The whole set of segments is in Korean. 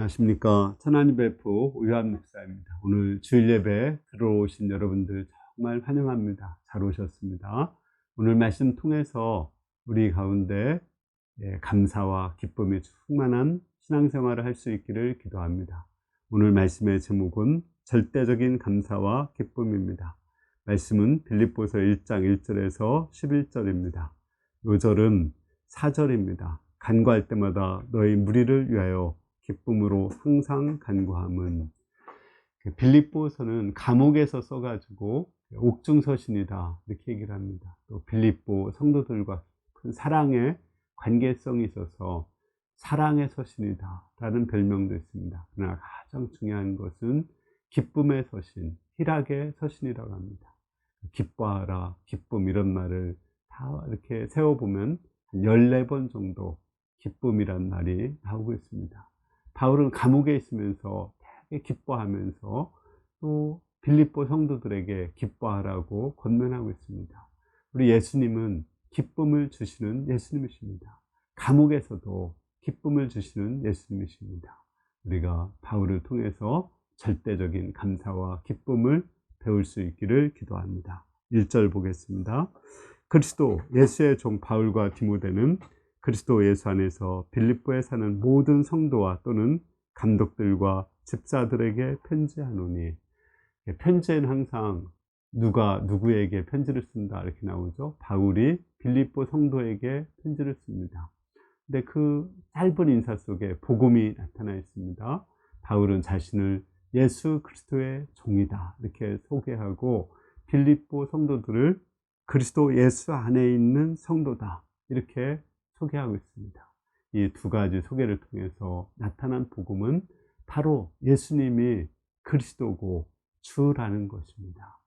안녕하십니까. 천안의 배포 우유한 목사입니다. 오늘 주일 예배 들어오신 여러분들 정말 환영합니다. 잘 오셨습니다. 오늘 말씀 통해서 우리 가운데 감사와 기쁨이 충만한 신앙생활을 할 수 있기를 기도합니다. 오늘 말씀의 제목은 절대적인 감사와 기쁨입니다. 말씀은 빌립보서 1장 1절에서 11절입니다. 요 절은 4절입니다. 간구할 때마다 너희 무리를 위하여 기쁨으로 항상 간구함은, 빌립보서는 감옥에서 써가지고 옥중서신이다 이렇게 얘기를 합니다. 또 빌립보 성도들과 큰 사랑의 관계성이 있어서 사랑의 서신이다 라는 별명도 있습니다. 그러나 가장 중요한 것은 기쁨의 서신, 희락의 서신이라고 합니다. 기뻐하라, 기쁨 이런 말을 다 이렇게 세워보면 한 14번 정도 기쁨이란 말이 나오고 있습니다. 바울은 감옥에 있으면서 되게 기뻐하면서 또 빌립보 성도들에게 기뻐하라고 권면하고 있습니다. 우리 예수님은 기쁨을 주시는 예수님이십니다. 감옥에서도 기쁨을 주시는 예수님이십니다. 우리가 바울을 통해서 절대적인 감사와 기쁨을 배울 수 있기를 기도합니다. 1절 보겠습니다. 그리스도 예수의 종 바울과 디모데는 그리스도 예수 안에서 빌립보에 사는 모든 성도와 또는 감독들과 집사들에게 편지하노니, 편지에는 항상 누가 누구에게 편지를 쓴다 이렇게 나오죠. 바울이 빌립보 성도에게 편지를 씁니다. 근데 그 짧은 인사 속에 복음이 나타나 있습니다. 바울은 자신을 예수 그리스도의 종이다 이렇게 소개하고 빌립보 성도들을 그리스도 예수 안에 있는 성도다 이렇게 소개하고 있습니다. 이 두 가지 소개를 통해서 나타난 복음은 바로 예수님이 그리스도고 주라는 것입니다.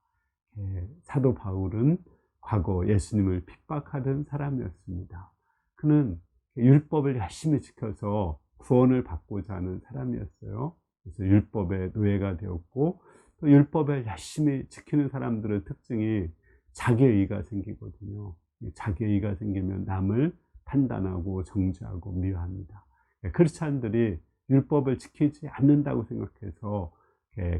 사도 바울은 과거 예수님을 핍박하던 사람이었습니다. 그는 율법을 열심히 지켜서 구원을 받고자 하는 사람이었어요. 그래서 율법의 노예가 되었고, 또 율법을 열심히 지키는 사람들의 특징이 자기의의가 생기거든요. 자기의의가 생기면 남을 판단하고 정죄하고 미워합니다. 크리스찬들이 율법을 지키지 않는다고 생각해서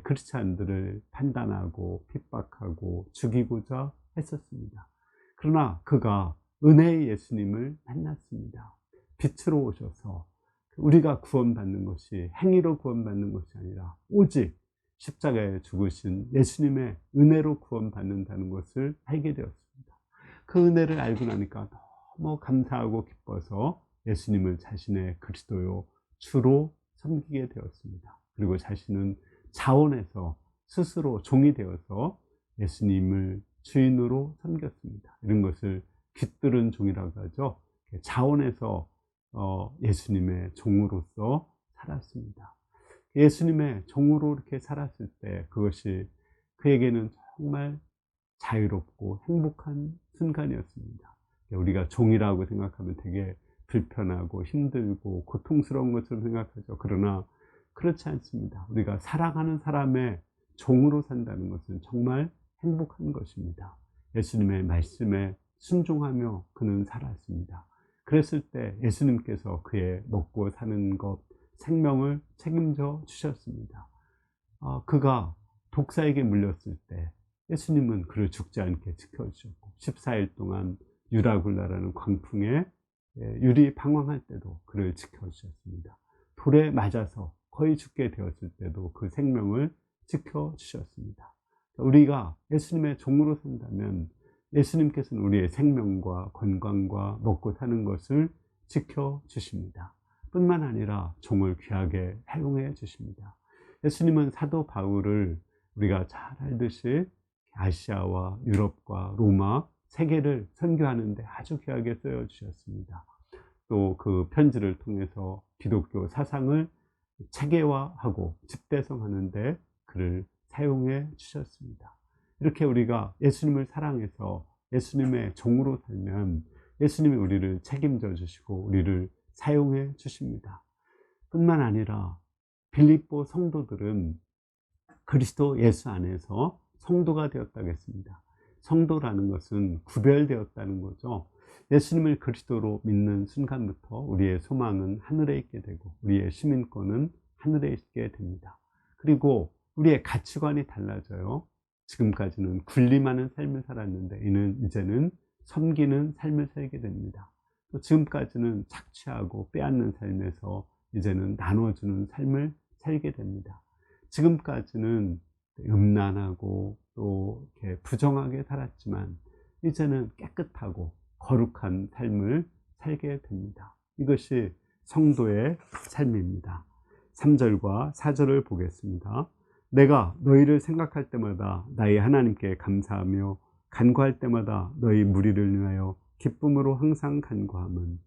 크리스찬들을 판단하고 핍박하고 죽이고자 했었습니다. 그러나 그가 은혜의 예수님을 만났습니다. 빛으로 오셔서 우리가 구원받는 것이 행위로 구원받는 것이 아니라 오직 십자가에 죽으신 예수님의 은혜로 구원받는다는 것을 알게 되었습니다. 그 은혜를 알고 나니까 너무 감사하고 기뻐서 예수님을 자신의 그리스도요 주로 섬기게 되었습니다. 그리고 자신은 자원해서 스스로 종이 되어서 예수님을 주인으로 섬겼습니다. 이런 것을 깃들은 종이라고 하죠. 자원해서 예수님의 종으로서 살았습니다. 예수님의 종으로 이렇게 살았을 때 그것이 그에게는 정말 자유롭고 행복한 순간이었습니다. 우리가 종이라고 생각하면 되게 불편하고 힘들고 고통스러운 것처럼 생각하죠. 그러나 그렇지 않습니다. 우리가 사랑하는 사람의 종으로 산다는 것은 정말 행복한 것입니다. 예수님의 말씀에 순종하며 그는 살았습니다. 그랬을 때 예수님께서 그의 먹고 사는 것, 생명을 책임져 주셨습니다. 그가 독사에게 물렸을 때 예수님은 그를 죽지 않게 지켜주셨고 14일 동안 유라굴라라는 광풍에 율이 방황할 때도 그를 지켜주셨습니다. 돌에 맞아서 거의 죽게 되었을 때도 그 생명을 지켜주셨습니다. 우리가 예수님의 종으로 산다면 예수님께서는 우리의 생명과 건강과 먹고 사는 것을 지켜주십니다. 뿐만 아니라 종을 귀하게 사용해 주십니다. 예수님은 사도 바울을 우리가 잘 알듯이 아시아와 유럽과 로마 세계를 선교하는데 아주 귀하게 쓰여주셨습니다. 또 그 편지를 통해서 기독교 사상을 체계화하고 집대성하는데 그를 사용해 주셨습니다. 이렇게 우리가 예수님을 사랑해서 예수님의 종으로 살면 예수님이 우리를 책임져 주시고 우리를 사용해 주십니다. 뿐만 아니라 빌립보 성도들은 그리스도 예수 안에서 성도가 되었다고 했습니다. 성도라는 것은 구별되었다는 거죠. 예수님을 그리스도로 믿는 순간부터 우리의 소망은 하늘에 있게 되고 우리의 시민권은 하늘에 있게 됩니다. 그리고 우리의 가치관이 달라져요. 지금까지는 군림하는 삶을 살았는데 이제는 섬기는 삶을 살게 됩니다. 또 지금까지는 착취하고 빼앗는 삶에서 이제는 나눠주는 삶을 살게 됩니다. 지금까지는 음란하고 또 이렇게 부정하게 살았지만 이제는 깨끗하고 거룩한 삶을 살게 됩니다. 이것이 성도의 삶입니다. 3절과 4절을 보겠습니다. 내가 너희를 생각할 때마다 나의 하나님께 감사하며 간구할 때마다 너희 무리를 위하여 기쁨으로 항상 간구함은,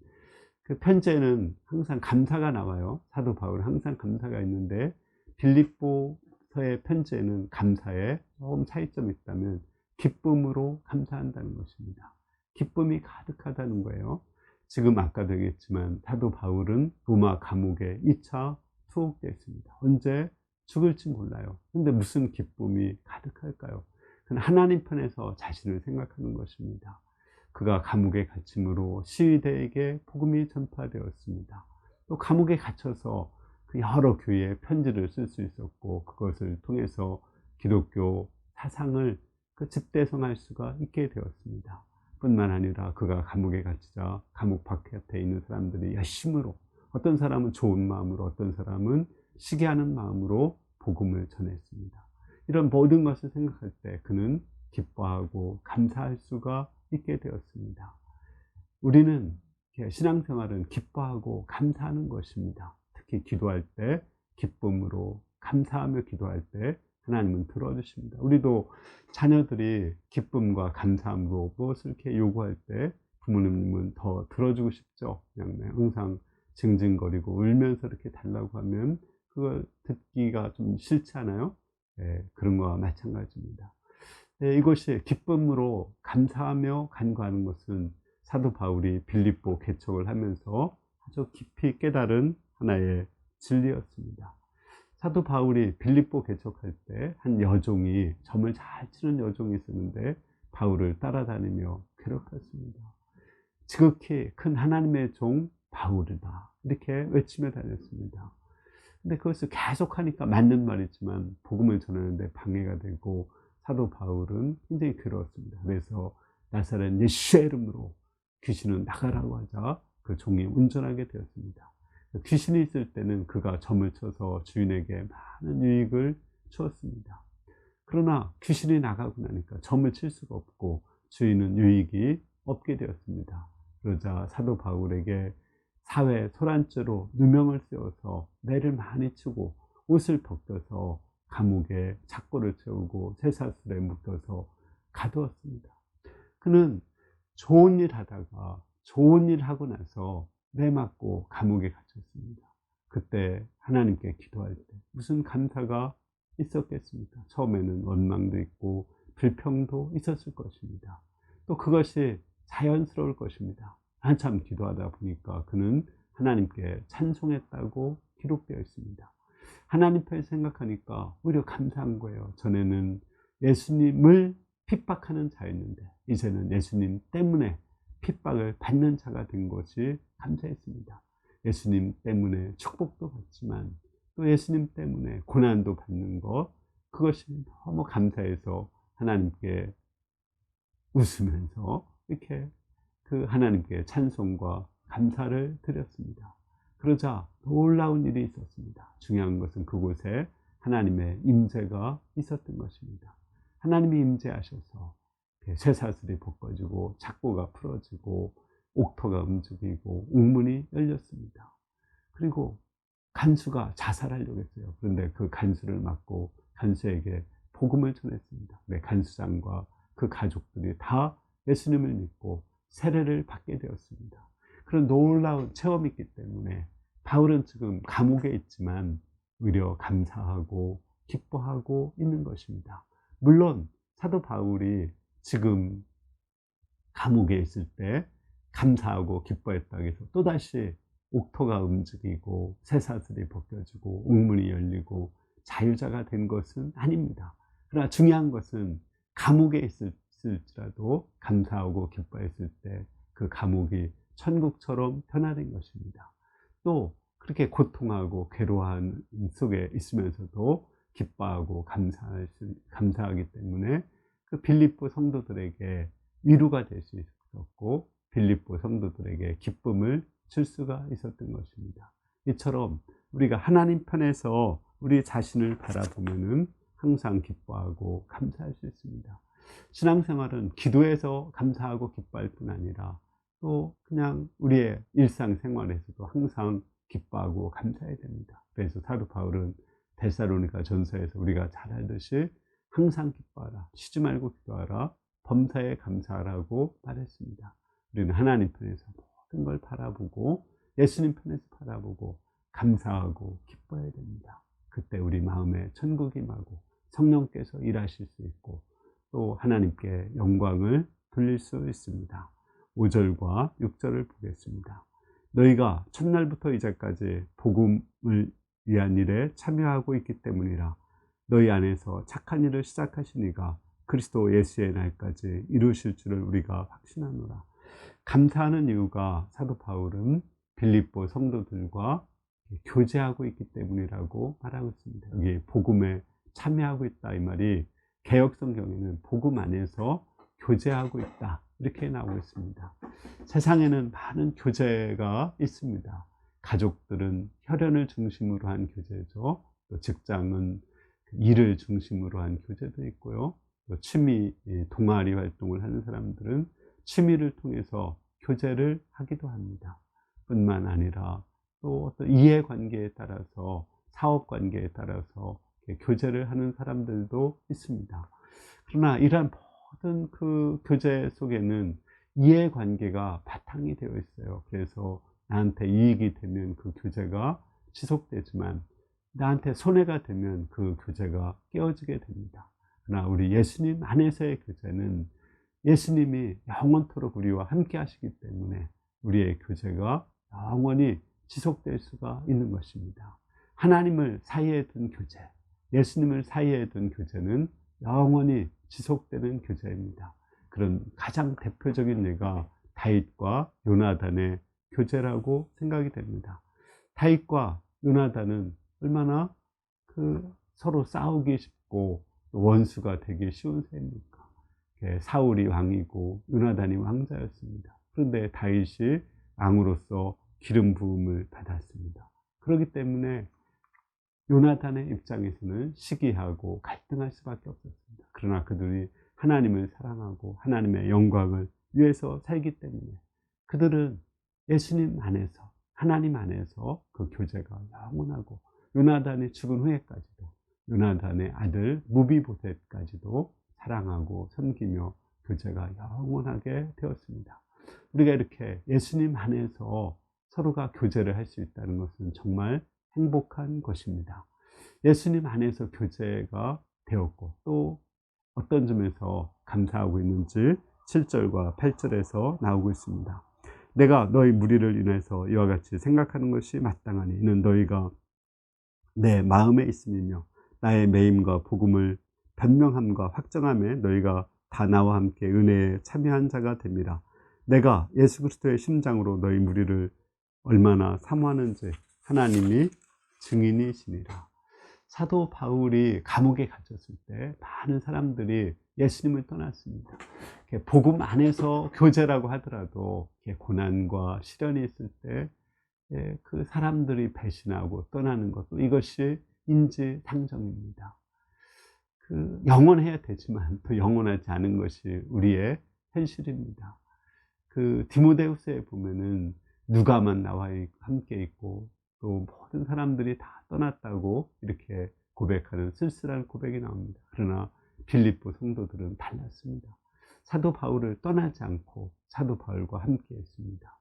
그 편지에는 항상 감사가 나와요. 사도 바울은 항상 감사가 있는데 빌립보서의 편지에는 감사에 조금 차이점이 있다면 기쁨으로 감사한다는 것입니다. 기쁨이 가득하다는 거예요. 지금 아까도 얘기했지만 사도 바울은 로마 감옥에 2차 투옥되어 있습니다. 언제 죽을지 몰라요. 근데 무슨 기쁨이 가득할까요? 그는 하나님 편에서 자신을 생각하는 것입니다. 그가 감옥에 갇힘으로 시위대에게 복음이 전파되었습니다. 또 감옥에 갇혀서 그 여러 교회에 편지를 쓸 수 있었고 그것을 통해서 기독교 사상을 집대성할 수가 있게 되었습니다. 뿐만 아니라 그가 감옥에 갇히자 감옥 바깥에 있는 사람들이 열심으로, 어떤 사람은 좋은 마음으로, 어떤 사람은 시기하는 마음으로 복음을 전했습니다. 이런 모든 것을 생각할 때 그는 기뻐하고 감사할 수가 있게 되었습니다. 우리는 신앙생활은 기뻐하고 감사하는 것입니다. 특히 기도할 때 기쁨으로 감사하며 기도할 때 하나님은 들어주십니다. 우리도 자녀들이 기쁨과 감사함으로 무엇을 이렇게 요구할 때 부모님은 더 들어주고 싶죠. 그냥 항상 징징거리고 울면서 이렇게 달라고 하면 그걸 듣기가 좀 싫지 않아요? 네, 그런 거와 마찬가지입니다. 네, 이것이 기쁨으로 감사하며 간구하는 것은 사도 바울이 빌립보 개척을 하면서 아주 깊이 깨달은 하나의 진리였습니다. 사도 바울이 빌립보 개척할 때 한 여종이, 점을 잘 치는 여종이 있었는데 바울을 따라다니며 괴롭혔습니다. 지극히 큰 하나님의 종 바울이다, 이렇게 외치며 다녔습니다. 근데 그것을 계속하니까 맞는 말이지만 복음을 전하는데 방해가 되고 사도 바울은 굉장히 괴로웠습니다. 그래서 나사렛 예수의 이름으로 귀신은 나가라고 하자 그 종이 운전하게 되었습니다. 귀신이 있을 때는 그가 점을 쳐서 주인에게 많은 유익을 주었습니다. 그러나 귀신이 나가고 나니까 점을 칠 수가 없고 주인은 유익이 없게 되었습니다. 그러자 사도 바울에게 사회 소란죄로 누명을 씌워서 매를 많이 치고 옷을 벗겨서 감옥에 착고를 채우고 쇠사슬에 묶어서 가두었습니다. 그는 좋은 일 하다가 좋은 일 하고 나서 매 맞고 감옥에 갇혔습니다. 그때 하나님께 기도할 때 무슨 감사가 있었겠습니까? 처음에는 원망도 있고 불평도 있었을 것입니다. 또 그것이 자연스러울 것입니다. 한참 기도하다 보니까 그는 하나님께 찬송했다고 기록되어 있습니다. 하나님 편 생각하니까 오히려 감사한 거예요. 전에는 예수님을 핍박하는 자였는데 이제는 예수님 때문에 핍박을 받는 자가 된 것이 감사했습니다. 예수님 때문에 축복도 받지만 또 예수님 때문에 고난도 받는 것, 그것이 너무 감사해서 하나님께 웃으면서 이렇게 그 하나님께 찬송과 감사를 드렸습니다. 그러자 놀라운 일이 있었습니다. 중요한 것은 그곳에 하나님의 임재가 있었던 것입니다. 하나님이 임재하셔서 쇠사슬이 벗겨지고 착고가 풀어지고 옥토가 움직이고 옥문이 열렸습니다. 그리고 간수가 자살하려고 했어요. 그런데 그 간수를 막고 간수에게 복음을 전했습니다. 네, 간수장과 그 가족들이 다 예수님을 믿고 세례를 받게 되었습니다. 그런 놀라운 체험이 있기 때문에 바울은 지금 감옥에 있지만 오히려 감사하고 기뻐하고 있는 것입니다. 물론 사도 바울이 지금 감옥에 있을 때 감사하고 기뻐했다고 해서 또다시 옥토가 움직이고 쇠사슬이 벗겨지고 옥문이 열리고 자유자가 된 것은 아닙니다. 그러나 중요한 것은 감옥에 있을지라도 감사하고 기뻐했을 때 그 감옥이 천국처럼 변화된 것입니다. 또 그렇게 고통하고 괴로워하는 속에 있으면서도 기뻐하고 감사하기 때문에 그 빌립보 성도들에게 위로가 될 수 있었고, 빌립보 성도들에게 기쁨을 줄 수가 있었던 것입니다. 이처럼 우리가 하나님 편에서 우리 자신을 바라보면은 항상 기뻐하고 감사할 수 있습니다. 신앙생활은 기도해서 감사하고 기뻐할 뿐 아니라 또 그냥 우리의 일상생활에서도 항상 기뻐하고 감사해야 됩니다. 그래서 사도 바울은 데살로니가 전서에서 우리가 잘 알듯이 항상 기뻐하라, 쉬지 말고 기도하라, 범사에 감사하라고 말했습니다. 우리는 하나님 편에서 모든 걸 바라보고 예수님 편에서 바라보고 감사하고 기뻐해야 됩니다. 그때 우리 마음에 천국이 임하고 성령께서 일하실 수 있고 또 하나님께 영광을 돌릴 수 있습니다. 5절과 6절을 보겠습니다. 너희가 첫날부터 이제까지 복음을 위한 일에 참여하고 있기 때문이라. 너희 안에서 착한 일을 시작하신 이가 그리스도 예수의 날까지 이루실 줄을 우리가 확신하노라. 감사하는 이유가 사도 바울은 빌립보 성도들과 교제하고 있기 때문이라고 말하고 있습니다. 여기 복음에 참여하고 있다 이 말이 개역성경에는 복음 안에서 교제하고 있다 이렇게 나오고 있습니다. 세상에는 많은 교제가 있습니다. 가족들은 혈연을 중심으로 한 교제죠. 또 직장은 일을 중심으로 한 교제도 있고요. 또 취미, 동아리 활동을 하는 사람들은 취미를 통해서 교제를 하기도 합니다. 뿐만 아니라 또 어떤 이해관계에 따라서 사업관계에 따라서 교제를 하는 사람들도 있습니다. 그러나 이러한 모든 그 교제 속에는 이해관계가 바탕이 되어 있어요. 그래서 나한테 이익이 되면 그 교제가 지속되지만 나한테 손해가 되면 그 교제가 깨어지게 됩니다. 그러나 우리 예수님 안에서의 교제는 예수님이 영원토록 우리와 함께 하시기 때문에 우리의 교제가 영원히 지속될 수가 있는 것입니다. 하나님을 사이에 둔 교제, 예수님을 사이에 둔 교제는 영원히 지속되는 교제입니다. 그런 가장 대표적인 예가 다윗과 요나단의 교제라고 생각이 됩니다. 다윗과 요나단은 얼마나 서로 싸우기 쉽고 원수가 되기 쉬운 셈입니까? 사울이 왕이고 요나단이 왕자였습니다. 그런데 다윗이 왕으로서 기름 부음을 받았습니다. 그렇기 때문에 요나단의 입장에서는 시기하고 갈등할 수밖에 없었습니다. 그러나 그들이 하나님을 사랑하고 하나님의 영광을 위해서 살기 때문에 그들은 예수님 안에서 하나님 안에서 그 교제가 영원하고 요나단이 죽은 후에까지도 요나단의 아들 무비보셋까지도 사랑하고 섬기며 교제가 영원하게 되었습니다. 우리가 이렇게 예수님 안에서 서로가 교제를 할 수 있다는 것은 정말 행복한 것입니다. 예수님 안에서 교제가 되었고 또 어떤 점에서 감사하고 있는지 7절과 8절에서 나오고 있습니다. 내가 너희 무리를 인해서 이와 같이 생각하는 것이 마땅하니 이는 너희가 내 마음에 있음이며 나의 매임과 복음을 변명함과 확정함에 너희가 다 나와 함께 은혜에 참여한 자가 됨이라. 내가 예수 그리스도의 심장으로 너희 무리를 얼마나 사모하는지 하나님이 증인이시니라. 사도 바울이 감옥에 갇혔을 때 많은 사람들이 예수님을 떠났습니다. 복음 안에서 교제라고 하더라도 고난과 시련이 있을 때 그 사람들이 배신하고 떠나는 것도 이것이 인지상정입니다. 영원해야 되지만 또 영원하지 않은 것이 우리의 현실입니다. 디모데후서에 보면은 누가만 나와 함께 있고 또 모든 사람들이 다 떠났다고 이렇게 고백하는 쓸쓸한 고백이 나옵니다. 그러나 빌립보 성도들은 달랐습니다. 사도 바울을 떠나지 않고 사도 바울과 함께 했습니다.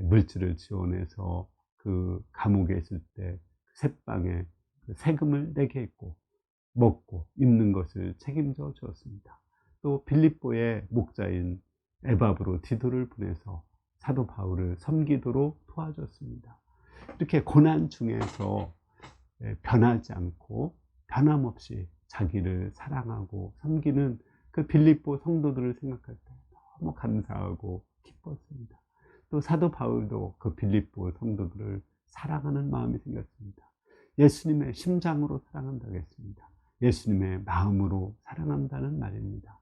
물질을 지원해서 그 감옥에 있을 때 새방에 세금을 내게 했고 먹고 입는 것을 책임져 주었습니다. 또 빌립보의 목자인 에바브로 디도를 보내서 사도 바울을 섬기도록 도와줬습니다. 이렇게 고난 중에서 변하지 않고 변함없이 자기를 사랑하고 섬기는 그 빌립보 성도들을 생각할 때 너무 감사하고 기뻤습니다. 또 사도 바울도 그 빌립보 성도들을 사랑하는 마음이 생겼습니다. 예수님의 심장으로 사랑한다고 했습니다. 예수님의 마음으로 사랑한다는 말입니다.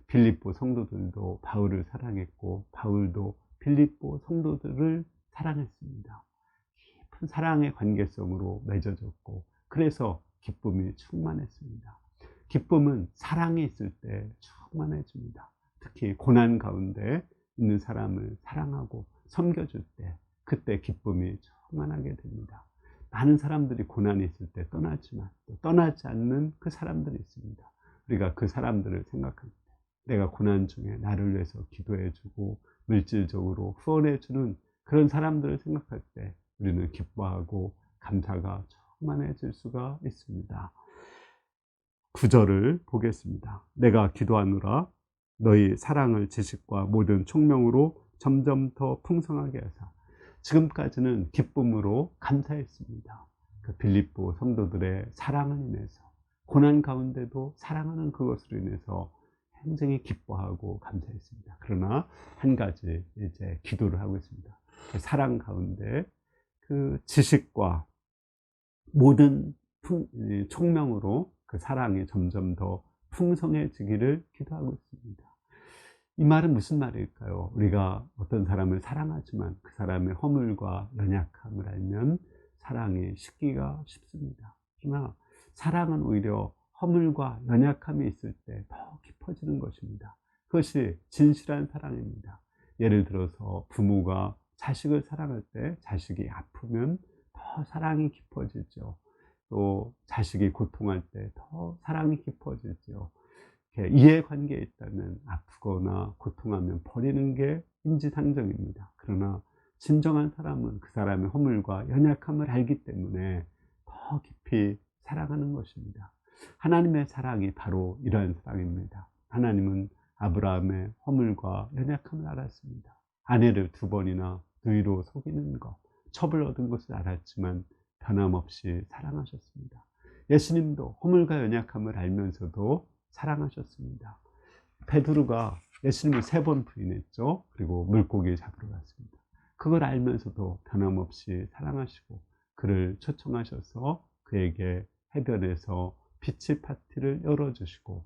빌립보 성도들도 바울을 사랑했고 바울도 빌립보 성도들을 사랑했습니다. 깊은 사랑의 관계성으로 맺어졌고 그래서 기쁨이 충만했습니다. 기쁨은 사랑이 있을 때 충만해집니다. 특히 고난 가운데 있는 사람을 사랑하고 섬겨줄 때 그때 기쁨이 충만하게 됩니다. 많은 사람들이 고난이 있을 때 떠나지만 또 떠나지 않는 그 사람들이 있습니다. 우리가 그 사람들을 생각할 때 내가 고난 중에 나를 위해서 기도해주고 물질적으로 후원해주는 그런 사람들을 생각할 때 우리는 기뻐하고 감사가 충만해질 수가 있습니다. 9절을 보겠습니다. 내가 기도하노라 너희 사랑을 지식과 모든 총명으로 점점 더 풍성하게 하사. 지금까지는 기쁨으로 감사했습니다. 그 빌립보 성도들의 사랑을 인해서 고난 가운데도 사랑하는 그것으로 인해서 굉장히 기뻐하고 감사했습니다. 그러나 한 가지 이제 기도를 하고 있습니다. 그 사랑 가운데 그 지식과 모든 총명으로 그 사랑이 점점 더 풍성해지기를 기도하고 있습니다. 이 말은 무슨 말일까요? 우리가 어떤 사람을 사랑하지만 그 사람의 허물과 연약함을 알면 사랑이 식기가 쉽습니다. 그러나 사랑은 오히려 허물과 연약함이 있을 때 더 깊어지는 것입니다. 그것이 진실한 사랑입니다. 예를 들어서 부모가 자식을 사랑할 때 자식이 아프면 더 사랑이 깊어지죠. 또 자식이 고통할 때 더 사랑이 깊어지죠. 이해관계에 있다면 아프거나 고통하면 버리는 게 인지상정입니다. 그러나 진정한 사람은 그 사람의 허물과 연약함을 알기 때문에 더 깊이 사랑하는 것입니다. 하나님의 사랑이 바로 이러한 사랑입니다. 하나님은 아브라함의 허물과 연약함을 알았습니다. 아내를 2번이나 누이로 속이는 것, 첩을 얻은 것을 알았지만 변함없이 사랑하셨습니다. 예수님도 허물과 연약함을 알면서도 사랑하셨습니다. 베드로가 예수님을 3번 부인했죠. 그리고 물고기 잡으러 갔습니다. 그걸 알면서도 변함없이 사랑하시고 그를 초청하셔서 그에게 해변에서 비치 파티를 열어주시고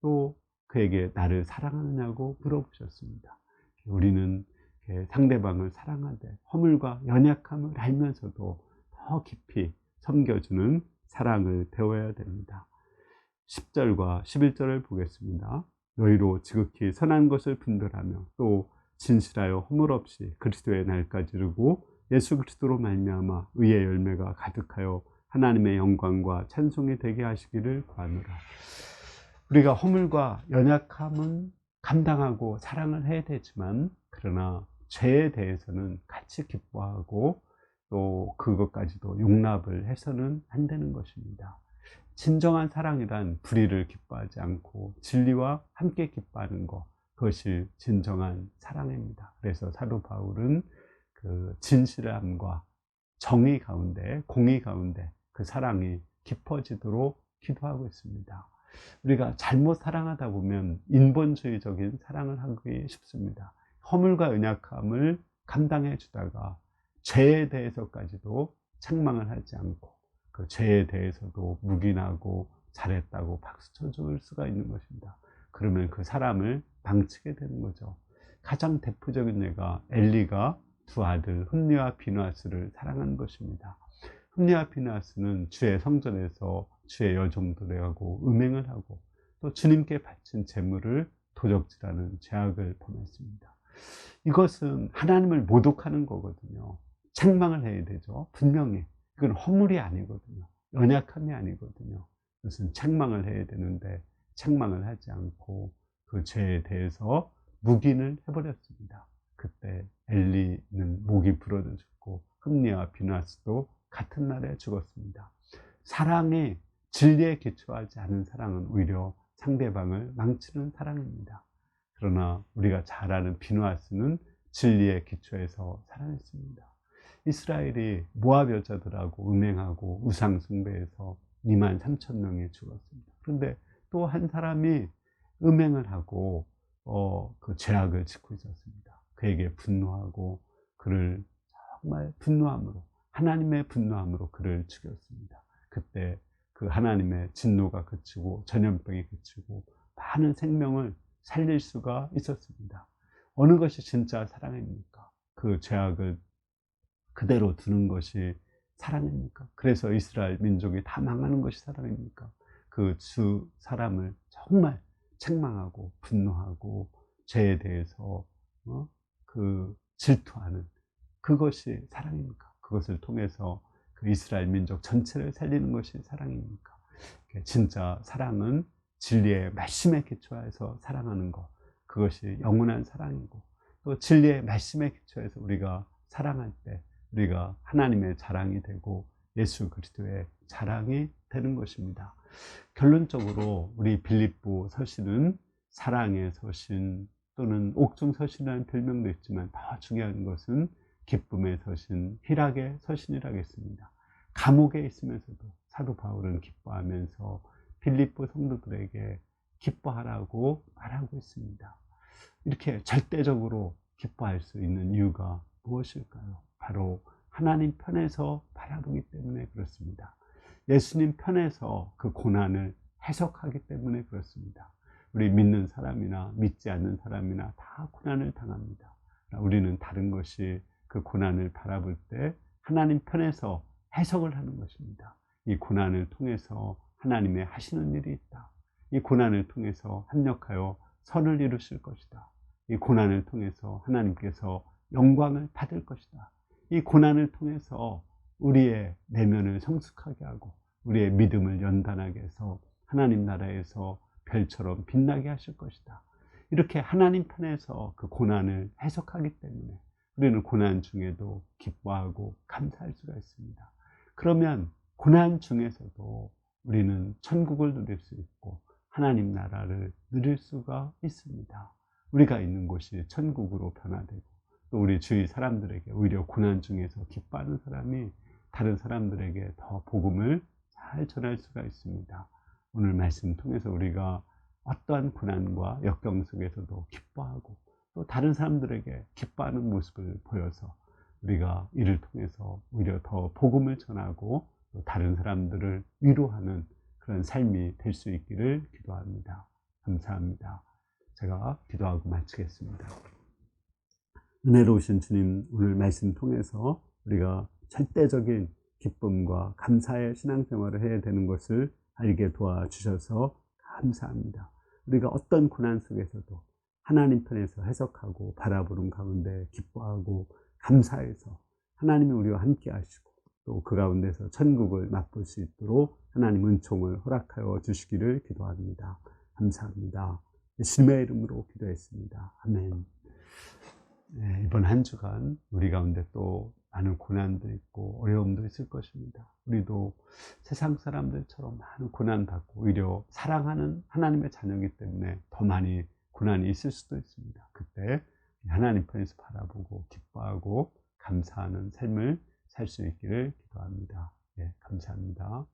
또 그에게 나를 사랑하느냐고 물어보셨습니다. 우리는 상대방을 사랑하되 허물과 연약함을 알면서도 더 깊이 섬겨주는 사랑을 배워야 됩니다. 10절과 11절을 보겠습니다. 너희로 지극히 선한 것을 분별하며 또 진실하여 허물 없이 그리스도의 날까지 이르고 예수 그리스도로 말미암아 의의 열매가 가득하여 하나님의 영광과 찬송이 되게 하시기를 구하노라. 우리가 허물과 연약함은 감당하고 사랑을 해야 되지만 그러나 죄에 대해서는 같이 기뻐하고 또 그것까지도 용납을 해서는 안 되는 것입니다. 진정한 사랑이란 불의를 기뻐하지 않고 진리와 함께 기뻐하는 것, 그것이 진정한 사랑입니다. 그래서 사도 바울은 그 진실함과 정의 가운데, 공의 가운데 그 사랑이 깊어지도록 기도하고 있습니다. 우리가 잘못 사랑하다 보면 인본주의적인 사랑을 하기 쉽습니다. 허물과 연약함을 감당해 주다가 죄에 대해서까지도 책망을 하지 않고 그 죄에 대해서도 묵인하고 잘했다고 박수 쳐줄 수가 있는 것입니다. 그러면 그 사람을 망치게 되는 거죠. 가장 대표적인 예가 엘리가 2 아들 흠니와 비느하스를 사랑한 것입니다. 흠니와 비느하스는 주의 성전에서 주의 여종들하고 음행을 하고 또 주님께 바친 제물을 도적질하는 죄악을 범했습니다. 이것은 하나님을 모독하는 거거든요. 책망을 해야 되죠. 분명히 이건 허물이 아니거든요. 연약함이 아니거든요. 이것은 책망을 해야 되는데 책망을 하지 않고 그 죄에 대해서 묵인을 해버렸습니다. 그때 엘리는 목이 부러져 죽고 흠니와 비느하스도 같은 날에 죽었습니다. 사랑이 진리에 기초하지 않은 사랑은 오히려 상대방을 망치는 사랑입니다. 그러나 우리가 잘 아는 비느하스는 진리에 기초해서 사랑했습니다. 이스라엘이 모압 여자들하고 음행하고 우상 숭배해서 23,000명이 죽었습니다. 그런데 또 한 사람이 음행을 하고 그 죄악을 짓고 있었습니다. 그에게 분노하고 그를 정말 분노함으로 하나님의 분노함으로 그를 죽였습니다. 그때 그 하나님의 진노가 그치고 전염병이 그치고 많은 생명을 살릴 수가 있었습니다. 어느 것이 진짜 사랑입니까? 그 죄악을 그대로 두는 것이 사랑입니까? 그래서 이스라엘 민족이 다 망하는 것이 사랑입니까? 그 주 사람을 정말 책망하고 분노하고 죄에 대해서 그 질투하는 그것이 사랑입니까? 그것을 통해서 그 이스라엘 민족 전체를 살리는 것이 사랑입니까? 진짜 사랑은 진리의 말씀에 기초해서 사랑하는 것, 그것이 영원한 사랑이고, 또 진리의 말씀에 기초해서 우리가 사랑할 때 우리가 하나님의 자랑이 되고 예수 그리스도의 자랑이 되는 것입니다. 결론적으로 우리 빌립보 서신은 사랑의 서신 또는 옥중 서신이라는 별명도 있지만 더 중요한 것은 기쁨의 서신, 희락의 서신이라겠습니다. 감옥에 있으면서도 사도 바울은 기뻐하면서 빌립보 성도들에게 기뻐하라고 말하고 있습니다. 이렇게 절대적으로 기뻐할 수 있는 이유가 무엇일까요? 바로 하나님 편에서 바라보기 때문에 그렇습니다. 예수님 편에서 그 고난을 해석하기 때문에 그렇습니다. 우리 믿는 사람이나 믿지 않는 사람이나 다 고난을 당합니다. 우리는 다른 것이 그 고난을 바라볼 때 하나님 편에서 해석을 하는 것입니다. 이 고난을 통해서 하나님의 하시는 일이 있다. 이 고난을 통해서 합력하여 선을 이루실 것이다. 이 고난을 통해서 하나님께서 영광을 받을 것이다. 이 고난을 통해서 우리의 내면을 성숙하게 하고 우리의 믿음을 연단하게 해서 하나님 나라에서 별처럼 빛나게 하실 것이다. 이렇게 하나님 편에서 그 고난을 해석하기 때문에 우리는 고난 중에도 기뻐하고 감사할 수가 있습니다. 그러면 고난 중에서도 우리는 천국을 누릴 수 있고 하나님 나라를 누릴 수가 있습니다. 우리가 있는 곳이 천국으로 변화되고 또 우리 주위 사람들에게 오히려 고난 중에서 기뻐하는 사람이 다른 사람들에게 더 복음을 잘 전할 수가 있습니다. 오늘 말씀 통해서 우리가 어떠한 고난과 역경 속에서도 기뻐하고 또 다른 사람들에게 기뻐하는 모습을 보여서 우리가 이를 통해서 오히려 더 복음을 전하고 또 다른 사람들을 위로하는 그런 삶이 될 수 있기를 기도합니다. 감사합니다. 제가 기도하고 마치겠습니다. 은혜로우신 주님, 오늘 말씀 통해서 우리가 절대적인 기쁨과 감사의 신앙생활을 해야 되는 것을 알게 도와주셔서 감사합니다. 우리가 어떤 고난 속에서도 하나님 편에서 해석하고 바라보는 가운데 기뻐하고 감사해서 하나님이 우리와 함께 하시고 또 그 가운데서 천국을 맛볼 수 있도록 하나님 은총을 허락하여 주시기를 기도합니다. 감사합니다. 예수님의 이름으로 기도했습니다. 아멘. 네, 이번 한 주간 우리 가운데 또 많은 고난도 있고 어려움도 있을 것입니다. 우리도 세상 사람들처럼 많은 고난받고 오히려 사랑하는 하나님의 자녀이기 때문에 더 많이 고난이 있을 수도 있습니다. 그때 하나님 편에서 바라보고 기뻐하고 감사하는 삶을 살 수 있기를 기도합니다. 네, 감사합니다.